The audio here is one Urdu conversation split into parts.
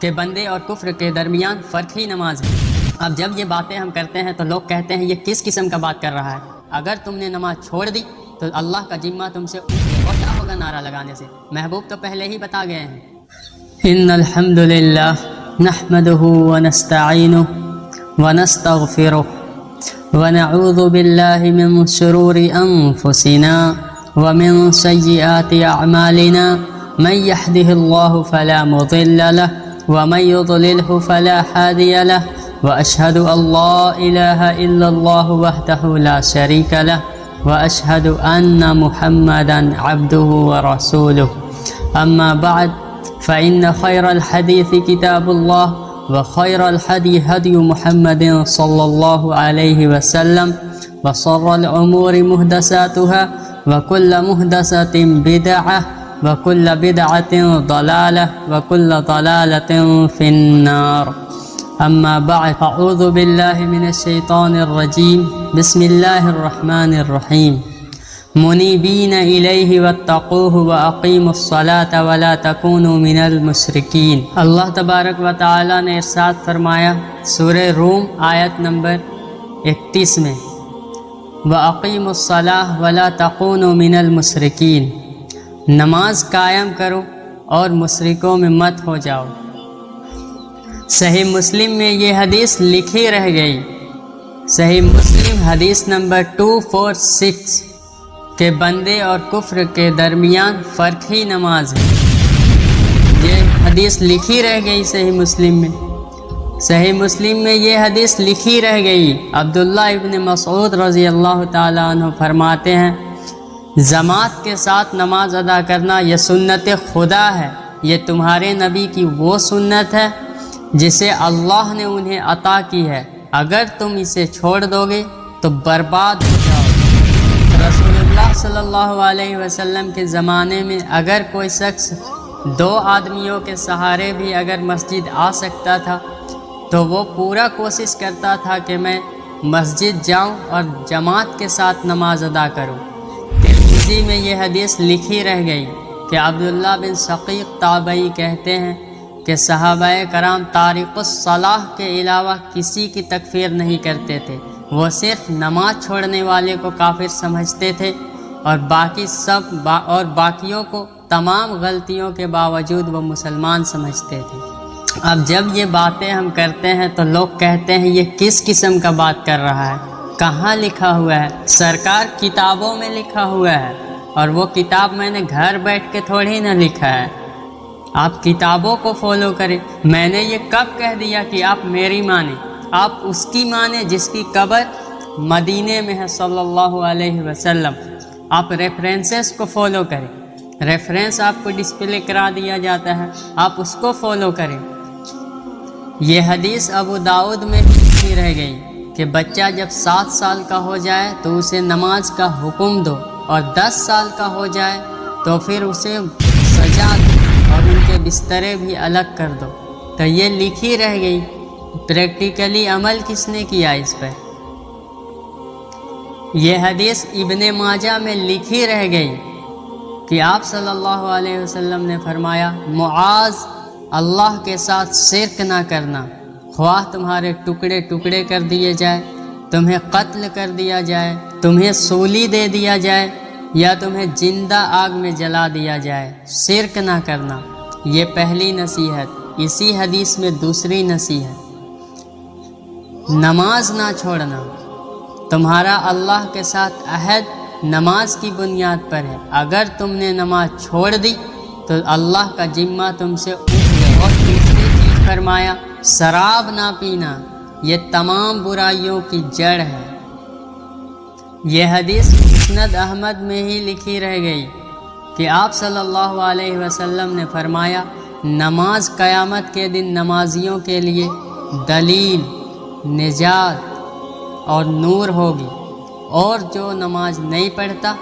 کہ بندے اور کفر کے درمیان فرق ہی نماز ہے۔ اب جب یہ باتیں ہم کرتے ہیں تو لوگ کہتے ہیں یہ کس قسم کا بات کر رہا ہے؟ اگر تم نے نماز چھوڑ دی تو اللہ کا ذمہ تم سے اٹھ گیا، اور کیا ہوگا نعرہ لگانے سے؟ محبوب تو پہلے ہی بتا گئے ہیں۔ ان الحمد للہ نحمده ونستعینه ونستغفره ونعوذ باللہ من شرور انفسنا ومن سیئات اعمالنا من يهده الله فلا مضل له ومن يضلله فلا هادي له واشهد ان لا اله الا الله وحده لا شريك له واشهد ان محمدا عبده ورسوله اما بعد فان خير الحديث كتاب الله وخير الهدي هدي محمد صلى الله عليه وسلم وشر الامور محدثاتها وكل محدثة بدعة وكل بدعة ضلالة وكل ضلالة في النار اما بعد اعوذ باللہ من الشیطان الرجیم بسم اللہ الرحمن الرحیم منیبین الیہ واتقوہ واقیموا الصلاة ولا تکونوا من المشرکین۔ اللہ تبارک و تعالی نے ارشاد فرمایا سورہ روم آیت نمبر 31 میں، وَأَقِيمُوا الصَّلَاةَ وَلَا تَكُونُوا مِنَ الْمُشْرِكِينَ، نماز قائم کرو اور مشرکوں میں مت ہو جاؤ۔ صحیح مسلم میں یہ حدیث لکھی رہ گئی، صحیح مسلم حدیث نمبر 246 کہ بندے اور کفر کے درمیان فرق ہی نماز ہے۔ یہ حدیث لکھی رہ گئی صحیح مسلم میں، صحیح مسلم میں یہ حدیث لکھی رہ گئی۔ عبداللہ ابن مسعود رضی اللہ تعالیٰ عنہ فرماتے ہیں جماعت کے ساتھ نماز ادا کرنا یہ سنت خدا ہے، یہ تمہارے نبی کی وہ سنت ہے جسے اللہ نے انہیں عطا کی ہے، اگر تم اسے چھوڑ دو گے تو برباد ہو جاؤ۔ رسول اللہ صلی اللہ علیہ وسلم کے زمانے میں اگر کوئی شخص 2 آدمیوں کے سہارے بھی اگر مسجد آ سکتا تھا تو وہ پورا کوشش کرتا تھا کہ میں مسجد جاؤں اور جماعت کے ساتھ نماز ادا کروں۔ ترمذی میں یہ حدیث لکھی رہ گئی کہ عبداللہ بن شقیق تابعی کہتے ہیں کہ صحابہ کرام تارک الصلاح کے علاوہ کسی کی تکفیر نہیں کرتے تھے، وہ صرف نماز چھوڑنے والے کو کافر سمجھتے تھے اور باقیوں کو تمام غلطیوں کے باوجود وہ مسلمان سمجھتے تھے۔ اب جب یہ باتیں ہم کرتے ہیں تو لوگ کہتے ہیں یہ کس قسم کا بات کر رہا ہے؟ کہاں لکھا ہوا ہے؟ سرکار کتابوں میں لکھا ہوا ہے، اور وہ کتاب میں نے گھر بیٹھ کے تھوڑی نہ لکھا ہے۔ آپ کتابوں کو فالو کریں۔ میں نے یہ کب کہہ دیا کہ آپ میری مانیں؟ آپ اس کی مانیں جس کی قبر مدینے میں ہے صلی اللہ علیہ وسلم۔ آپ ریفرنسز کو فالو کریں، ریفرنس آپ کو ڈسپلے کرا دیا جاتا ہے، آپ اس کو فالو کریں۔ یہ حدیث ابو داؤد میں لکھی رہ گئی کہ بچہ جب 7 سال کا ہو جائے تو اسے نماز کا حکم دو، اور 10 سال کا ہو جائے تو پھر اسے سجا دو اور ان کے بسترے بھی الگ کر دو۔ تو یہ لکھی رہ گئی، پریکٹیکلی عمل کس نے کیا اس پر؟ یہ حدیث ابن ماجہ میں لکھی رہ گئی کہ آپ صلی اللہ علیہ وسلم نے فرمایا معاذ اللہ کے ساتھ شرک نہ کرنا، خواہ تمہارے ٹکڑے ٹکڑے کر دیے جائے، تمہیں قتل کر دیا جائے، تمہیں سولی دے دیا جائے، یا تمہیں زندہ آگ میں جلا دیا جائے، شرک نہ کرنا۔ یہ پہلی نصیحت۔ اسی حدیث میں دوسری نصیحت، نماز نہ چھوڑنا۔ تمہارا اللہ کے ساتھ عہد نماز کی بنیاد پر ہے، اگر تم نے نماز چھوڑ دی تو اللہ کا ذمہ تم سے اٹھ گیا۔ اور تیسری چیز فرمایا شراب نہ پینا، یہ تمام برائیوں کی جڑ ہے۔ یہ حدیث مسند احمد میں ہی لکھی رہ گئی کہ آپ صلی اللہ علیہ وسلم نے فرمایا نماز قیامت کے دن نمازیوں کے لیے دلیل، نجات اور نور ہوگی، اور جو نماز نہیں پڑھتا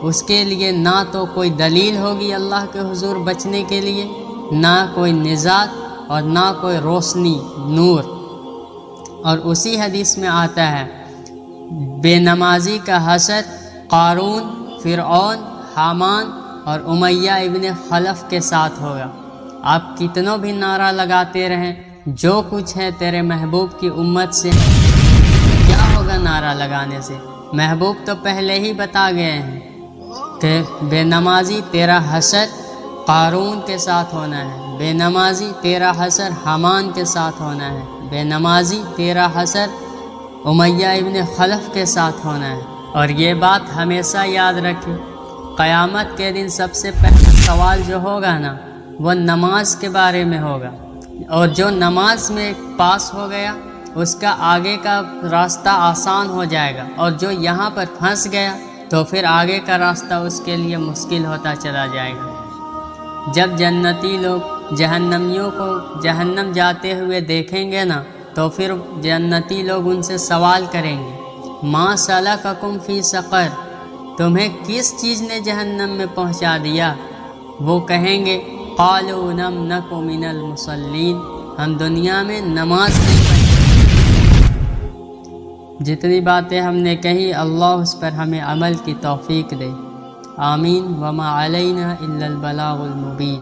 اس کے لیے نہ تو کوئی دلیل ہوگی اللہ کے حضور بچنے کے لیے، نہ کوئی نجات اور نہ کوئی روشنی، نور۔ اور اسی حدیث میں آتا ہے بے نمازی کا حشر قارون، فرعون، حامان اور امیہ ابن خلف کے ساتھ ہوگا۔ آپ کتنوں بھی نعرہ لگاتے رہیں جو کچھ ہے تیرے محبوب کی امت سے کیا ہوگا نعرہ لگانے سے؟ محبوب تو پہلے ہی بتا گئے ہیں کہ بے نمازی تیرا حشر قارون کے ساتھ ہونا ہے، بے نمازی تیرا حشر حامان کے ساتھ ہونا ہے، بے نمازی تیرا حشر امیہ ابن خلف کے ساتھ ہونا ہے۔ اور یہ بات ہمیشہ یاد رکھیں، قیامت کے دن سب سے پہلا سوال جو ہوگا نا وہ نماز کے بارے میں ہوگا، اور جو نماز میں پاس ہو گیا اس کا آگے کا راستہ آسان ہو جائے گا، اور جو یہاں پر پھنس گیا تو پھر آگے کا راستہ اس کے لیے مشکل ہوتا چلا جائے گا۔ جب جنتی لوگ جہنمیوں کو جہنم جاتے ہوئے دیکھیں گے نا تو پھر جنتی لوگ ان سے سوال کریں گے، ما سلککم فی سقر، تمہیں کس چیز نے جہنم میں پہنچا دیا؟ وہ کہیں گے قالوا لم نک من المصلین، ہم دنیا میں نماز نہیں پڑھتے۔ جتنی باتیں ہم نے کہی اللہ اس پر ہمیں عمل کی توفیق دے، آمین۔ وما علینا الا البلاغ المبین۔